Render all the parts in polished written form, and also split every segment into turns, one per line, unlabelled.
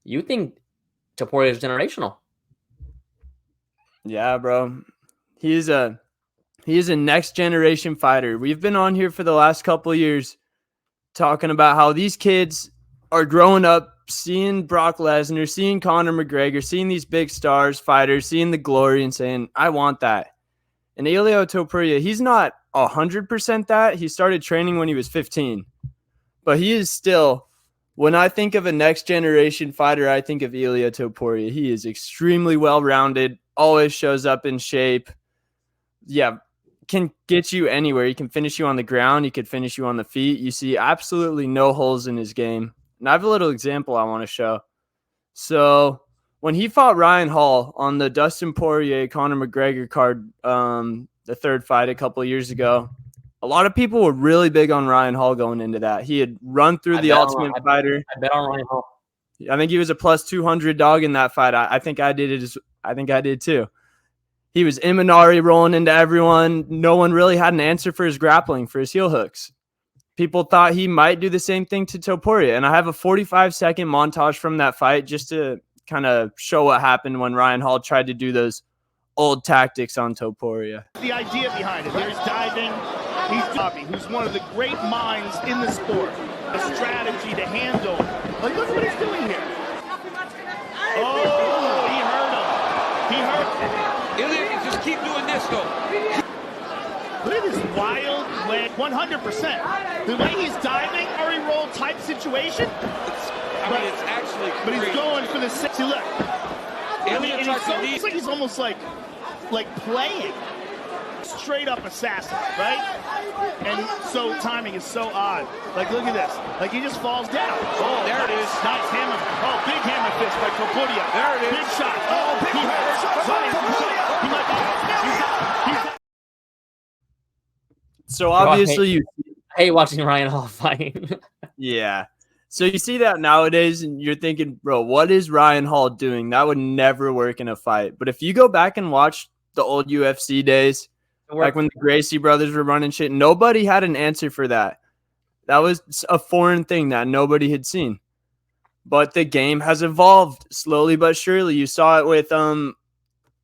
You think Topuria is generational?
Yeah, bro. He is a next generation fighter. We've been on here for the last couple of years talking about how these kids are growing up seeing Brock Lesnar, seeing Conor McGregor, seeing these big stars, fighters, seeing the glory and saying, I want that. And Ilia Topuria, he's not 100% that. He started training when he was 15. But he is still, when I think of a next generation fighter, I think of Ilia Topuria. He is extremely well-rounded, always shows up in shape. Yeah, can get you anywhere. He can finish you on the ground. He could finish you on the feet. You see absolutely no holes in his game. And I have a little example I want to show. So when he fought Ryan Hall on the Dustin Poirier, Conor McGregor card, the third fight a couple of years ago, a lot of people were really big on Ryan Hall going into that. He had run through the Ultimate Fighter.
I bet on Ryan Hall.
I think he was a plus 200 dog in that fight. I think I did it. I think I did too. He was Imanari rolling into everyone. No one really had an answer for his grappling, for his heel hooks. People thought he might do the same thing to Topuria. And I have a 45-second montage from that fight just to kind of show what happened when Ryan Hall tried to do those old tactics on Topuria.
The idea behind it, there's diving. He's Bobby, who's one of the great minds in the sport. A strategy to handle. Like, look at what he's doing here. Oh, he hurt him. He hurt him.
Ilia, just keep doing this, though.
Look at this wild leg, 100%. The way he's diving, Ari roll type situation.
It's actually
but he's going for the 60. Look.
Ilia
it's like he's almost like playing. Straight up assassin, right? And so timing is so odd. Like, look at this. Like, he just falls down.
Oh, there it is.
Nice hammer. Oh, big hammer fist by Topuria.
There it is.
Big shot. Oh, big shot. He might be.
So obviously
I hate watching Ryan Hall fight.
Yeah. So you see that nowadays and you're thinking, bro, what is Ryan Hall doing? That would never work in a fight. But if you go back and watch the old UFC days, like when the Gracie brothers were running shit, nobody had an answer for that. That was a foreign thing that nobody had seen. But the game has evolved slowly but surely. You saw it with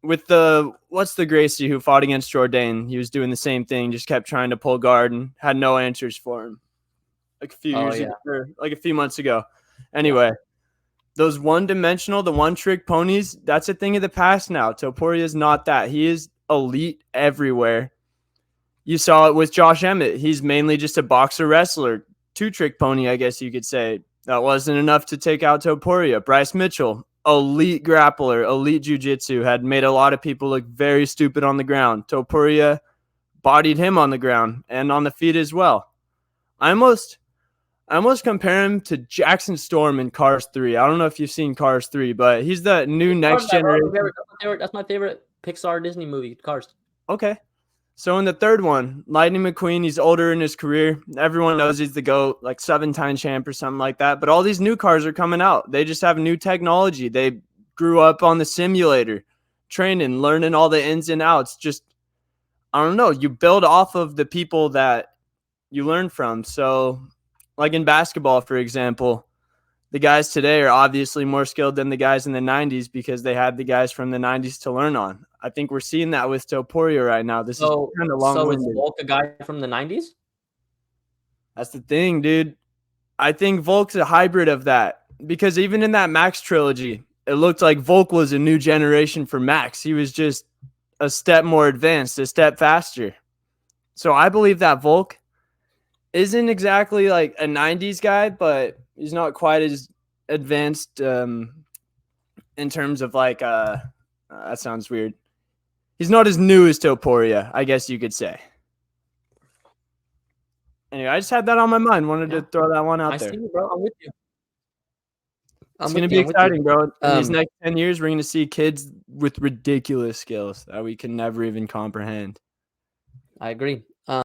what's the Gracie who fought against Jourdain? He was doing the same thing, just kept trying to pull guard and had no answers for him. Like a few months ago. Anyway, those one-dimensional, the one-trick ponies, that's a thing of the past now. Topuria is not that. He is elite everywhere. You saw it with Josh Emmett. He's mainly just a boxer wrestler. Two-trick pony, I guess you could say. That wasn't enough to take out Topuria. Bryce Mitchell, elite grappler, elite jiu-jitsu, had made a lot of people look very stupid on the ground. Topuria bodied him on the ground and on the feet as well. I almost compare him to Jackson Storm in Cars 3. I don't know if you've seen Cars 3, but he's the new next generation.
That's my favorite Pixar Disney movie, Cars.
Okay. So in the third one, Lightning McQueen, he's older in his career. Everyone knows he's the GOAT, like 7-time champ or something like that. But all these new cars are coming out. They just have new technology. They grew up on the simulator, training, learning all the ins and outs. Just, I don't know. You build off of the people that you learn from. So like in basketball, for example, the guys today are obviously more skilled than the guys in the 90s because they had the guys from the 90s to learn on. I think we're seeing that with Topuria right now. This is kind of long-winded.
So is Volk a guy from the 90s?
That's the thing, dude. I think Volk's a hybrid of that because even in that Max trilogy, it looked like Volk was a new generation for Max. He was just a step more advanced, a step faster. So I believe that Volk isn't exactly like a 90s guy, but he's not quite as advanced in terms of like that sounds weird. He's not as new as Topuria, I guess you could say. Anyway, I just had that on my mind. Wanted to throw that one out there.
I see you, bro. I'm with you.
It's going to be exciting, bro. In these next 10 years, we're going to see kids with ridiculous skills that we can never even comprehend.
I agree.